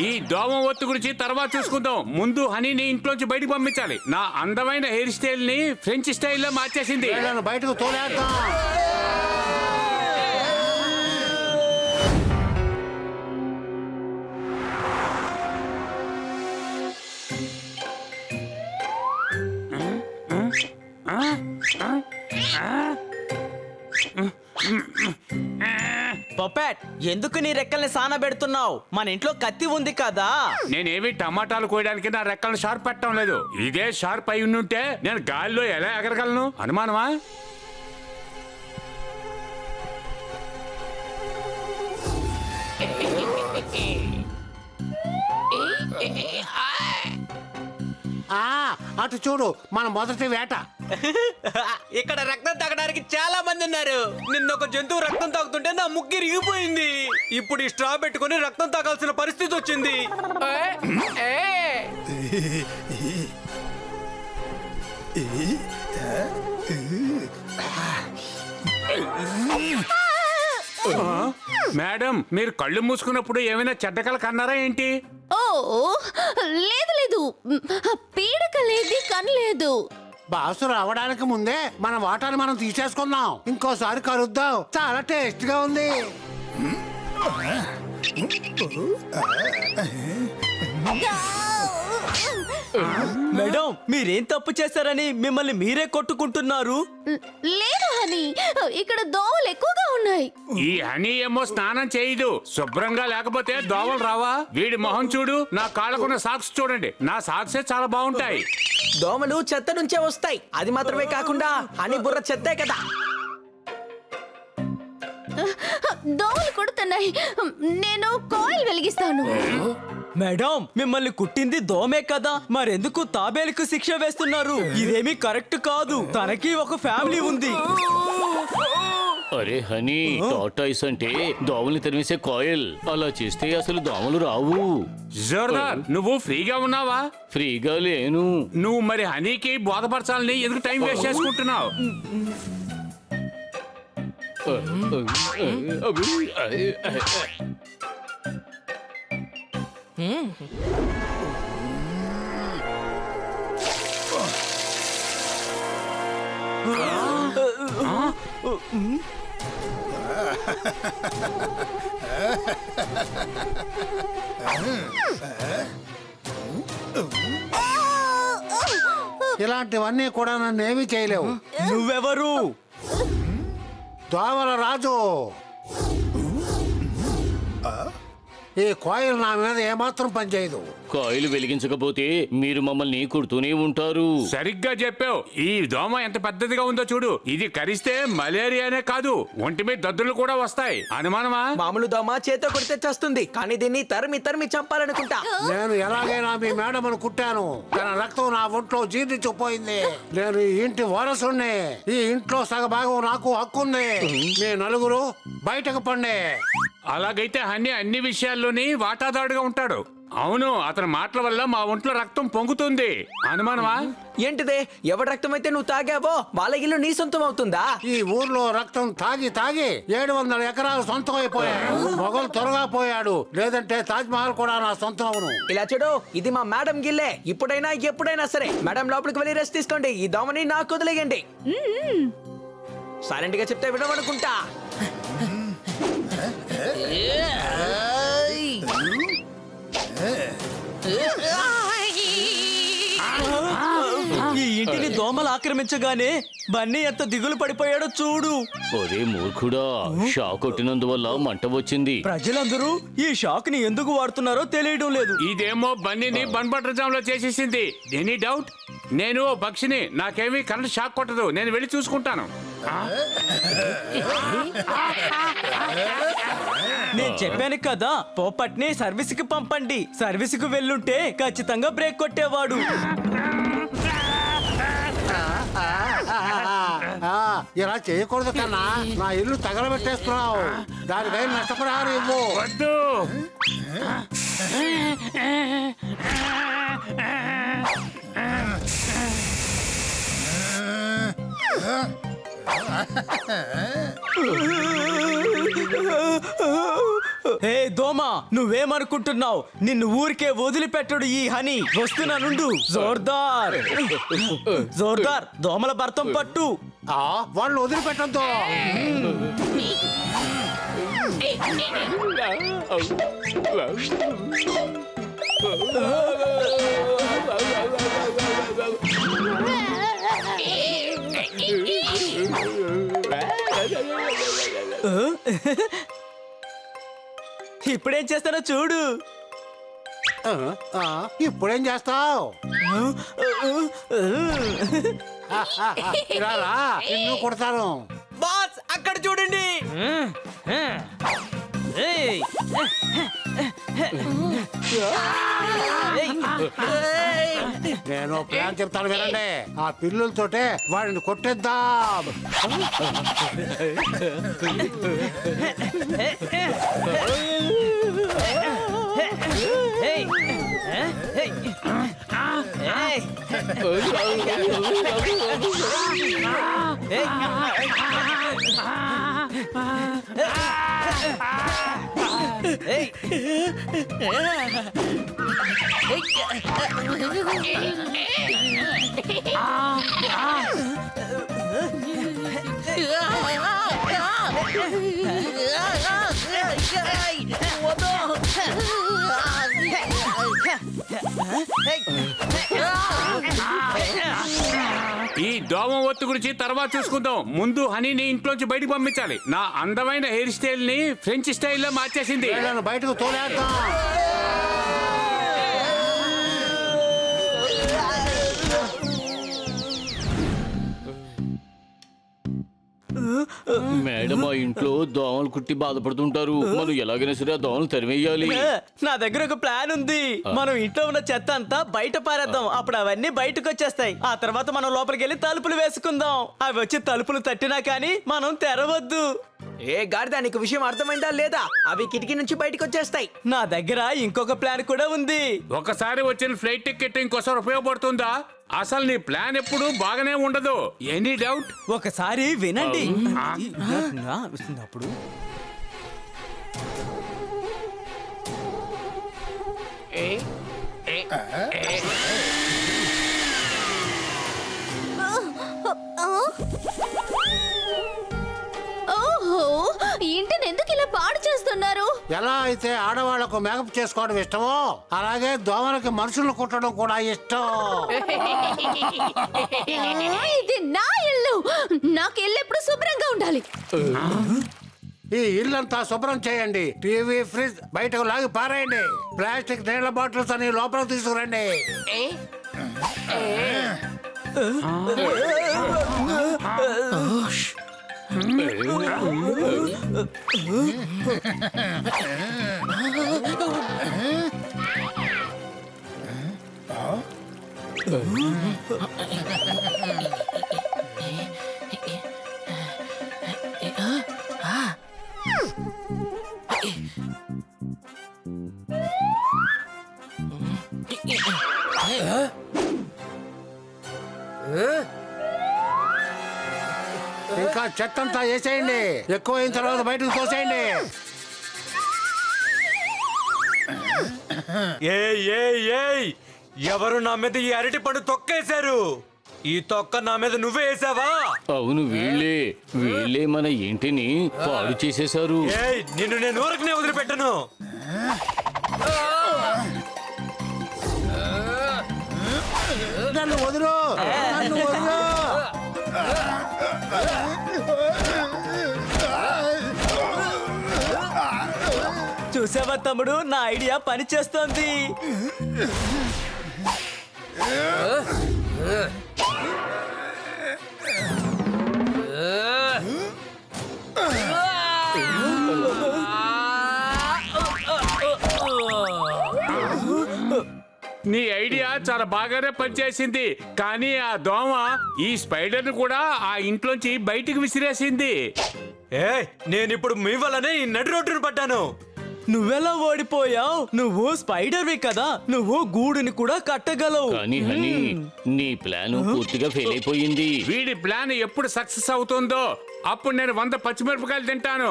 ఈ దోమ ఒత్తు గురించి తర్వాత చూసుకుందాం. ముందు హనీని ఇంట్లోంచి బయటకు పంపించాలి. నా అందమైన హెయిర్ స్టైల్ ని ఫ్రెంచ్ స్టైల్లో మార్చేసింది. బయటకు తోలేద్దాం. పప్పాట్, ఎందుకు నీ రెక్కల్ని సానబెడుతున్నావు? మన ఇంట్లో కత్తి ఉంది కదా. నేనేమి టమాటాలు కోయడానికి నా రెక్కలను షార్ప్ పెట్టడం లేదు. ఇదే షార్ప్ అయి ఉంటే నేను గాలిలో ఎలా ఎగరగలను? అనుమానమా? అటు చూడు, మన మొదటి వేట. ఇక్కడ రక్తం తాగడానికి చాలా మంది ఉన్నారు. నిన్న ఒక జంతువు రక్తం తాగుతుంటే నా ముక్కు ఇరిగిపోయింది. ఇప్పుడు ఈ స్ట్రా పెట్టుకుని రక్తం తాగాల్సిన పరిస్థితి వచ్చింది. మేడం, మీరు కళ్ళు మూసుకున్నప్పుడు ఏమైనా చెడ్డకలు కన్నారా ఏంటి? ఓ లేదు లేదు, పీడకలేది కనలేదు. బాసు రావడానికి ముందే మన వాటాన్ని మనం తీసేసుకుందాం. ఇంకోసారి కలుద్దాం. చాలా టేస్ట్ గా ఉంది. మేడం, మీరేం తప్పు చేశారని మిమ్మల్ని మీరే కొట్టుకుంటున్నారు? లేదు హనీ, ఇక్కడ దోమలు ఎక్కువగా ఉన్నాయి. ఈ హనీ ఏమో స్నానం చేయదు. శుభ్రంగా లేకపోతే దోమలు రావా? వీడి మొహం చూడు, నా కాళ్ళకున్న సాక్స్ చూడండి. నా సాక్సే చాలా బాగుంటాయి. దోమలు చెత్త నుంచే వస్తాయి. అది మాత్రమే కాకుండా హనీ బుర్ర చెత్తే కదా. దోమలు కొడుతున్నాయి. నేను కాయిల్ వెలిగిస్తాను. మేడం, మిమ్మల్ని కుట్టింది దోమే కదా, మరెందుకు తాబేలుకు శిక్ష వేస్తున్నారు? ఇదేమీ కరెక్ట్ కాదు. తనకి ఒక ఫ్యామిలీ ఉంది. అరే హనీ, టాటాయిస్ అంటే దోమల్ని తరిమేసే కాయిల్. అలా చేస్తే అసలు దోమలు రావు. జోర్దార్, నువ్వు ఫ్రీగా ఉన్నావా? ఫ్రీగా లేను. నువ్వు మరి హనీకి బోధపరచాలని ఎందుకు టైం వేస్ట్ చేసుకుంటున్నావు? ఇలాంటివన్నీ కూడా నన్ను ఏమీ చేయలేవు. నువ్వెవరు? దోమల రాజు. ఈ కాయిల్ నా మీద ఏమాత్రం పనిచేయదు. కాయిల్ వెలిగించకపోతే మీరు మమ్మల్ని కుడుతూనే ఉంటారు. సరిగ్గా చెప్పావు. ఈ దోమ ఎంత పెద్దదిగా ఉందో చూడు. ఇది కరిస్తే మలేరియానే కాదు, ఒంటి మీద దద్దులు కూడా వస్తాయి. అనుమానమా? మామూలు దోమ చేతో కొడితే చస్తుంది, కానీ దీన్ని తరిమి తరిమి చంపాలనుకుంటా. నేను ఎలాగైనా మీ మేడమను కుట్టాను. తన రక్తం నా ఒంట్లో జీర్ణించిపోయింది. నేను ఈ ఇంటి వారసుణ్ణి. ఈ ఇంట్లో సగభాగం నాకు హక్కుంది. మీ నలుగురు బయటకు పండి. అలాగైతే హనీ అన్ని విషయాల్లోని వాటాదారుడుగా ఉంటాడు. అవును, అతని మాటల వల్ల మా ఒంట్లో రక్తం పొంగుతుంది. అనుమానమా? ఏంటిదే? ఎవరి రక్తం అయితే నువ్వు తాగావో వాళ్ళ ఇల్లు నీ సొంతం అవుతుందా? ఈ ఊర్లో రక్తం తాగి తాగి 700 ఎకరాలు సొంతం అయిపోయాడు. మొగలు త్వరగా పోయాడు. లేదంటే తాజ్ మహల్ కూడా నా సొంతం అవును. ఇలా చూడు, ఇది మా మేడం గిల్లే. ఇప్పుడైనా ఎప్పుడైనా సరే మేడం లోపలికి వెళ్ళి రెస్ట్ తీసుకోండి. ఈ దోమని నాకు వదిలేయండి. సైలెంట్ గా చెప్తే వినమనుకుంటా. ఈ ఇంటిని దోమలు ఆక్రమించగానే బన్నీ ఎంత దిగులు పడిపోయాడో చూడు. ఒరే మూర్ఖుడా, షాక్ కొట్టినందువల్ల మంట వచ్చింది. ప్రజలందరూ ఈ షాక్ ని ఎందుకు వాడుతున్నారో తెలియడం లేదు. ఇదేమో బన్నీని బన్బటర్ జామ్ లో చేసేసింది. Any doubt? నేను ఓ పక్షిని, నాకేమీ కరెంట్ షాక్ కొట్టదు. నేను వెళ్ళి చూసుకుంటాను. నేను చెప్పాను కదా, పోపట్ని సర్వీస్ కి పంపండి. సర్వీస్ కు వెళ్ళుంటే ఖచ్చితంగా బ్రేక్ కొట్టేవాడు. ఇలా చేయకూడదు కన్నా. నా ఇల్లు తగలబెట్టేస్తున్నావు. దానిపై నష్టపరిహారం ఇవ్వు. వద్దు. ఏ దోమా నువ్వేమనుకుంటున్నావు? నిన్ను ఊరికే వదిలిపెట్టడు ఈ హనీ. వస్తున్నానుండు. జోర్దార్ జోర్దార్ దోమల భర్తం పట్టు. ఆ, వాళ్ళు వదిలిపెట్టద్దు. ఇప్పుడేం చేస్తానో చూడు. ఇప్పుడేం చేస్తావు? రా, నిన్ను కొడతాను. బాస్ అక్కడ చూడండి. నేను ప్లాన్ చెప్తాను వినండి. ఆ పిల్లులతోటే వాడిని కొట్టేద్దాం. ఈ దోమ ఒత్తు గురించి తర్వాత చూసుకుందాం. ముందు హనీని ఇంట్లోంచి బయటకు పంపించాలి. నా అందమైన హెయిర్ స్టైల్ ని ఫ్రెంచ్ స్టైల్లో మార్చేసింది. వీళ్ళను బయటకు తోలేద్దాం. మేడం ఆ ఇంట్లో దోమలు కుట్టి బాధపడుతుంటారు. మనం ఎలాగైనా సరే ఆ దోమలు తరిమేయాలి. నా దగ్గర ఒక ప్లాన్ ఉంది. మనం ఇంట్లో ఉన్న చెత్త అంతా బయట పారేద్దాం. అప్పుడు అవన్నీ బయటకు వచ్చేస్తాయి. ఆ తర్వాత మనం లోపలికి వెళ్ళి తలుపులు వేసుకుందాం. అవి వచ్చి తలుపులు తట్టినా కానీ మనం తెరవద్దు. ఏ గాడిద, నీకు విషయం అర్థమైందా లేదా? అవి కిటికీ నుంచి బయటకు వచ్చేస్తాయి. నా దగ్గర ఇంకొక ప్లాన్ కూడా ఉంది. ఒకసారి వచ్చిన ఫ్లైట్ టికెట్ ఇంకోసారి ఉపయోగపడుతుందా? అసలు నీ ప్లాన్ ఎప్పుడు బాగానే ఉండదు. Any doubt? ఒకసారి వినండి. అప్పుడు ఓహో, ఇంటిని ఎందుకు ఇలా పాడు చేస్తున్నారు? ఎలా అయితే ఆడవాళ్లకు మేకప్ చేసుకోవడం ఇష్టమో అలాగే దోమలకి మనుషులను కుట్టడం కూడా ఇష్టం. ఇది నా ఇల్లు. నాకు ఇల్లు ఎప్పుడు శుభ్రంగా ఉండాలి. ఈ ఇల్లంతా శుభ్రం చేయండి. టీవీ, ఫ్రిడ్జ్ బయటకు లాగి పారేయండి. ప్లాస్టిక్ నీళ్ల బాటిల్స్ అని లోపలికి తీసుకురండి. ఇంకా చెత్తంతా వేసేయండి. ఎక్కువ అయిన తర్వాత బయటకు తోసేయండి. ఎవరు నా మీద ఈ అరటి పండు తొక్కేశారు? ఈ తొక్క నా మీద నువ్వే వేసావా? అవును, వీళ్ళే మన ఇంటిని పాడు చేసేశారు. నిన్ను నేను ఊరకునే వదిలిపెట్టను. నన్ను వదిలు, నన్ను వదిలు. చూసావా తమ్ముడు, నా ఐడియా పని చేస్తోంది. నీ ఐడియా చాలా బాగానే పనిచేసింది. కానీ ఆ దోమ ఈ స్పైడర్ ను కూడా ఆ ఇంట్లోంచి బయటికి విసిరేసింది. నేను ఇప్పుడు మీ వల్లనే ఈ నడి రోడ్డును పడ్డాను. నువ్వెలా ఓడిపోయావు? నువ్వు స్పైడర్వి కదా, నువ్వు గూడుని కూడా కట్టగలవు. కానీ హనీ, నీ ప్లాన్ పూర్తిగా ఫెయిల్ అయిపోయింది. వీడి ప్లాన్ ఎప్పుడు సక్సెస్ అవుతుందో అప్పుడు నేను 100 పచ్చిమిరపకాయలు తింటాను.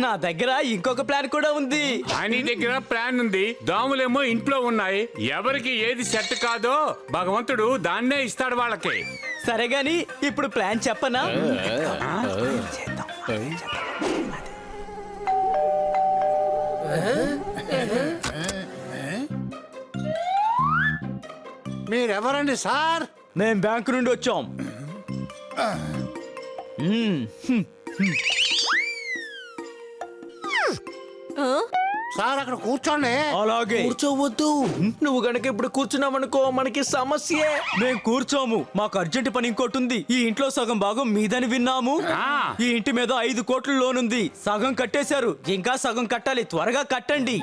నా దగ్గర ఇంకొక ప్లాన్ కూడా ఉంది. హనీ దగ్గర ప్లాన్ ఉంది, దోమలేమో ఇంట్లో ఉన్నాయి. ఎవరికి ఏది సెట్ కాదో భగవంతుడు దాన్నే ఇస్తాడు వాళ్ళకి. సరే గాని ఇప్పుడు ప్లాన్ చెప్పనా? మీరెవరండి సార్? మేం బ్యాంకు నుండి వచ్చాం. ఆ? సార్ అక్కడ కూర్చోండి. అలాగే కూర్చోవద్దు. నువ్వు గనక ఇప్పుడు కూర్చున్నావనుకో మనకి సమస్యే. మేం కూర్చోము, మాకు అర్జెంట్ పని ఇంకోటి ఉంది. ఈ ఇంట్లో సగం భాగం మీదని విన్నాము. ఆ. ఈ ఇంటి మీద 5 కోట్ల లోన్ ఉంది. సగం కట్టేశారు, ఇంకా సగం కట్టాలి. త్వరగా కట్టండి.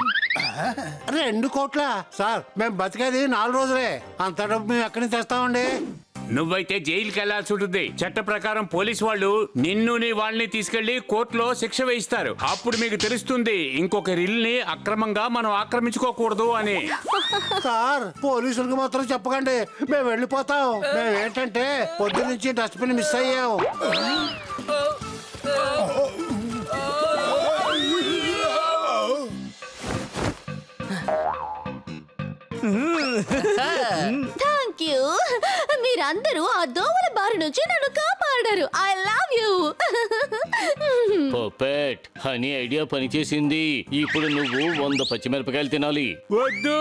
2 కోట్ల? సార్ మేము బతికేది 4 రోజులే, అంత డబ్బు మేము ఎక్కడి నుంచి తెస్తామండి? నువ్వైతే జైలుకి వెళ్లాల్సి ఉంటుంది. చట్ట ప్రకారం పోలీసు వాళ్ళు నిన్ను నీ వాళ్ళని తీసుకెళ్లి కోర్టులో శిక్ష వేయిస్తారు. అప్పుడు మీకు తెలుస్తుంది ఇంకొకరి ఇల్లుని అక్రమంగా మనం ఆక్రమించుకోకూడదు అని. సార్ పోలీసులకు మాత్రం చెప్పకండి, మేము వెళ్ళిపోతాం. మేము ఏంటంటే పొద్దు నుంచి డస్ట్బిన్ మిస్ అయ్యాం. Thank you. మీరందరూ ఆ దోమల బారి నుంచి నన్ను కాపాడారు. I love you. Perfect. Honey idea పనిచేసింది. ఇప్పుడు నువ్వు 100 పచ్చిమిరపకాయలు తినాలి. వద్దు